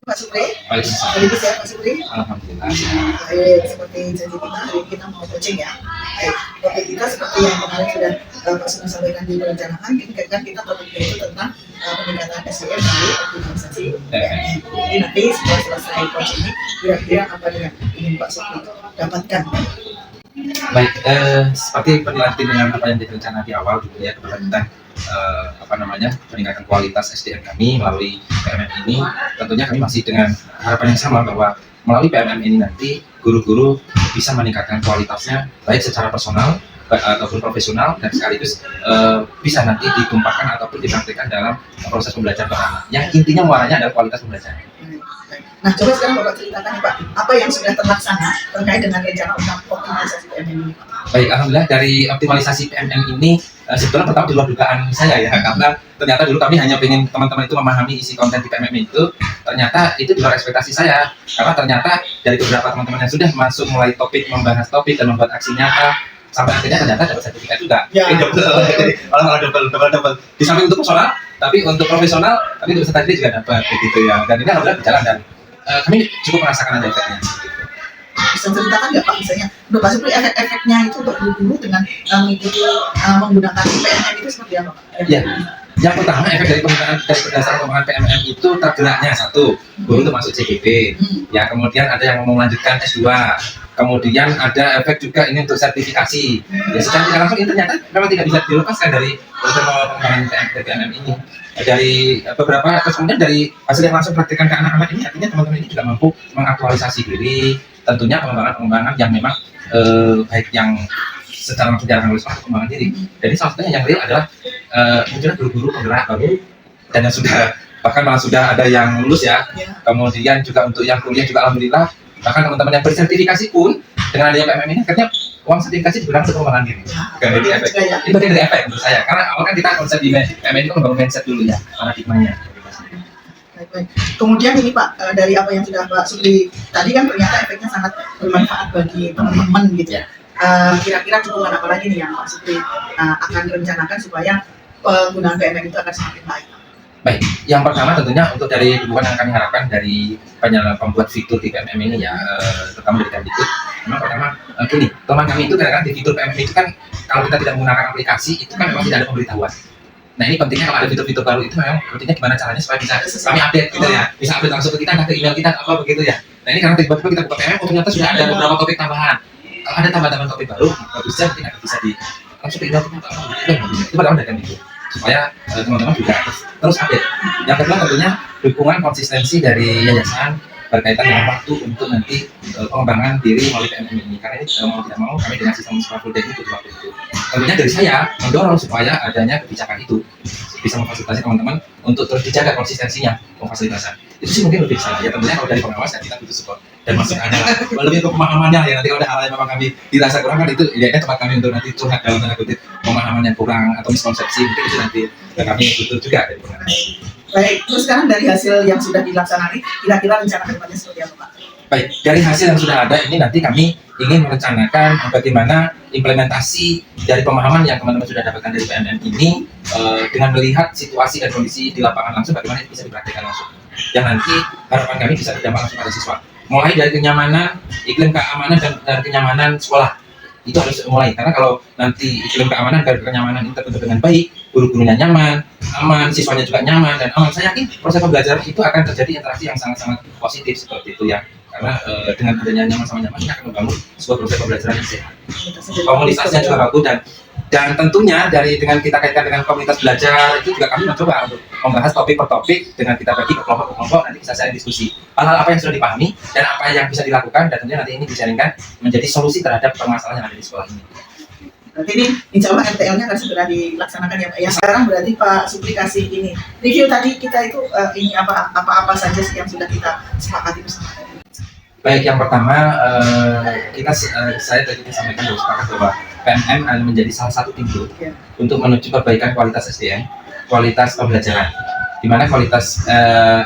Pak Supri, Waalaikumsalam. hari ini sehat Pak Supri? Alhamdulillah. Baik, seperti janji kita hari ini kita mau coaching ya. Baik, topik kita seperti yang kemarin sudah Pak Supri sampaikan di perencanaan, ini kan kita topiknya itu tentang peningkatan SDM melalui optimalisasi. Jadi nanti setelah selesai coaching ini, kira-kira apa yang ingin Pak Supri dapatkan? Baik, seperti penilaian dengan apa yang direncanakan di awal gitu ya, keberlanjutan peningkatan kualitas SDM kami melalui PMM ini, tentunya kami masih dengan harapan yang sama bahwa melalui PMM ini nanti guru-guru bisa meningkatkan kualitasnya baik secara personal ataupun profesional, dan sekaligus bisa nanti ditumpahkan ataupun dipraktikkan dalam proses pembelajaran bersama. Yang intinya muaranya adalah kualitas pembelajaran. Nah, coba sekarang Bapak ceritakan nih Pak, apa yang sudah terlaksana terkait dengan rencana optimalisasi PMM ini Pak? Baik, alhamdulillah dari optimalisasi PMM ini sebetulnya pertama di luar dugaan saya ya, karena ternyata dulu kami hanya ingin teman-teman itu memahami isi konten di PMM itu, ternyata itu di luar ekspektasi saya, karena ternyata dari beberapa teman-teman yang sudah masuk mulai topik, membahas topik dan membuat aksi nyata, sampai akhirnya ternyata dapat sertifikat juga. Ya. Jadi malah double. Di samping untuk personal, tapi untuk profesional, tapi untuk sertifikat juga dapat begitu ya. Dan ini alhamdulillah berjalan dan kami cukup merasakan ada efeknya. Bisa ceritakan nggak Pak, misalnya untuk Pak Supri efek-efeknya itu untuk guru dengan mengikuti menggunakan PMM itu seperti apa Pak? Ya, yang pertama efek dari penggunaan dari berdasarkan pengembangan PMM itu tergeraknya satu, guru untuk masuk CGP, ya kemudian ada yang mau melanjutkan S2, kemudian ada efek juga ini untuk sertifikasi. Ya secara tidak langsung ini ternyata memang tidak bisa dilepaskan dari pengembangan PMM ini. Dari beberapa, terus kemudian dari hasil yang langsung praktikan ke anak-anak ini, artinya teman-teman ini juga mampu mengaktualisasi diri, tentunya pengembangan yang memang baik yang secara langsung jarang nulis pengembangan diri. Jadi salah satunya yang real adalah munculnya guru-guru penggerak baru, dan yang sudah bahkan malah sudah ada yang lulus ya. Kemudian juga untuk yang kuliah juga alhamdulillah, bahkan teman-teman yang bersertifikasi pun dengan adanya PMM ini akhirnya uang sertifikasi digunakan untuk pengembangan diri. Itu bagian dari efek menurut saya, karena awal kan kita konsep di PMM itu membangun mindset dulu ya, paradigmanya. Baik. Kemudian ini Pak, dari apa yang sudah Pak Supri tadi kan ternyata efeknya sangat bermanfaat bagi teman-teman gitu ya. Kira-kira dukungan apa lagi nih yang Pak Supri akan rencanakan supaya penggunaan PMM itu akan semakin baik? Baik, yang pertama tentunya untuk dari dukungan yang kami harapkan dari pembuat fitur di PMM ini ya, terutama dari Kemdikbud. Memang pertama gini, teman kami itu kadang-kadang di fitur PMM itu kan kalau kita tidak menggunakan aplikasi itu kan memang tidak ada pemberitahuan. Nah ini pentingnya kalau ada fitur-fitur baru itu memang pentingnya gimana caranya supaya bisa kami update gitu ya, bisa update langsung ke kita, ke email kita apa begitu ya. Nah ini karena tiba-tiba kita buka PMM, ternyata sudah ada beberapa topik tambahan. Kalau ada tambahan topik baru, bisa mungkin bisa di langsung ke email kita atau apa itu padahal dari Kemdikbud, supaya teman-teman juga terus update. Yang kedua tentunya dukungan konsistensi dari yayasan berkaitan dengan waktu untuk nanti pengembangan diri melalui PMM ini, karena ini mau tidak mau kami dengan sistem full day itu waktu itu. Tentunya dari saya mendorong supaya adanya kebijakan itu bisa memfasilitasi teman-teman untuk terus dijaga konsistensinya pemfasilitasan. Itu sih mungkin lebih sana ya, tentunya kalau dari pengawas ya kita butuh support dan masukannya lebih untuk pemahamannya ya, nanti kalau ada hal yang memang kami dirasa kurang kan itu ya tempat kami untuk nanti curhat dalam tanda kutip pemahaman yang kurang atau miskonsepsi, mungkin itu nanti kami butuh juga dari pengawas. Baik, terus sekarang dari hasil yang sudah dilaksanakan, kira-kira rencana kedepannya seperti apa Pak? Baik, dari hasil yang sudah ada ini nanti kami ingin merencanakan bagaimana implementasi dari pemahaman yang teman-teman sudah dapatkan dari PMM ini dengan melihat situasi dan kondisi di lapangan langsung, bagaimana itu bisa dipraktikkan langsung. Yang nanti harapan kami bisa berdampak langsung pada siswa. Mulai dari kenyamanan, iklim keamanan dan dari kenyamanan sekolah. Itu harus mulai, karena kalau nanti iklim keamanan dan kenyamanan itu terbentuk dengan baik, guru-gurunya nyaman, aman, siswanya juga nyaman dan aman, saya yakin proses pembelajaran itu akan terjadi interaksi yang sangat-sangat positif seperti itu ya. Karena dengan adanya nyaman sama nyaman ini akan membangun sebuah proses pembelajaran yang sehat. Komunitasnya juga bagus dan tentunya dengan kita kaitkan dengan komunitas belajar itu juga kami mencoba untuk membahas topik per topik dengan kita bagi ke kelompok-kelompok, nanti bisa sharing diskusi hal-hal apa yang sudah dipahami dan apa yang bisa dilakukan, dan tentunya nanti ini disaringkan menjadi solusi terhadap permasalahan yang ada di sekolah ini. Berarti ini insya Allah RTL-nya akan segera dilaksanakan ya Pak. Ya sekarang berarti Pak Supri kasih ini review tadi kita itu ini apa saja sih yang sudah kita sepakati bersama. Baik, yang pertama saya tadi sampaikan bahwa PMM akan menjadi salah satu pintu untuk menuju perbaikan kualitas SDM, kualitas pembelajaran. Di mana kualitas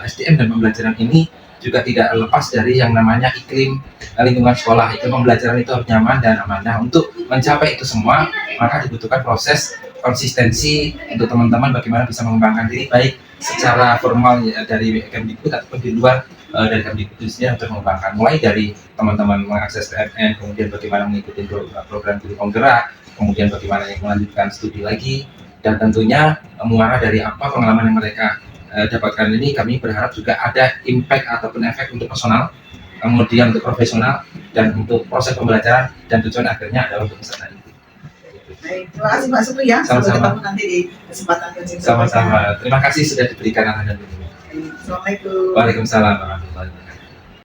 SDM dan pembelajaran ini juga tidak lepas dari yang namanya iklim lingkungan sekolah. Iklim pembelajaran itu harus nyaman dan aman. Nah, untuk mencapai itu semua, maka dibutuhkan proses konsistensi untuk teman-teman bagaimana bisa mengembangkan diri baik secara formal ya, dari Kemdikbud ataupun di luar dari Kemdikbud khususnya untuk mengembangkan, mulai dari teman-teman mengakses PMN, kemudian bagaimana mengikuti program studi penggerak, kemudian bagaimana yang melanjutkan studi lagi, dan tentunya mengarah dari apa pengalaman yang mereka dapatkan ini. Kami berharap juga ada impact ataupun efek untuk personal, kemudian untuk profesional, dan untuk proses pembelajaran, dan tujuan akhirnya adalah untuk peserta didik. Baik, terima kasih Pak Supri ya. Sampai Sama-sama. ketemu nanti di kesempatan berikutnya. Sama-sama. Terima kasih sudah diberikan arahan dan bimbingan. Assalamualaikum. Waalaikumsalam warahmatullahi wabarakatuh.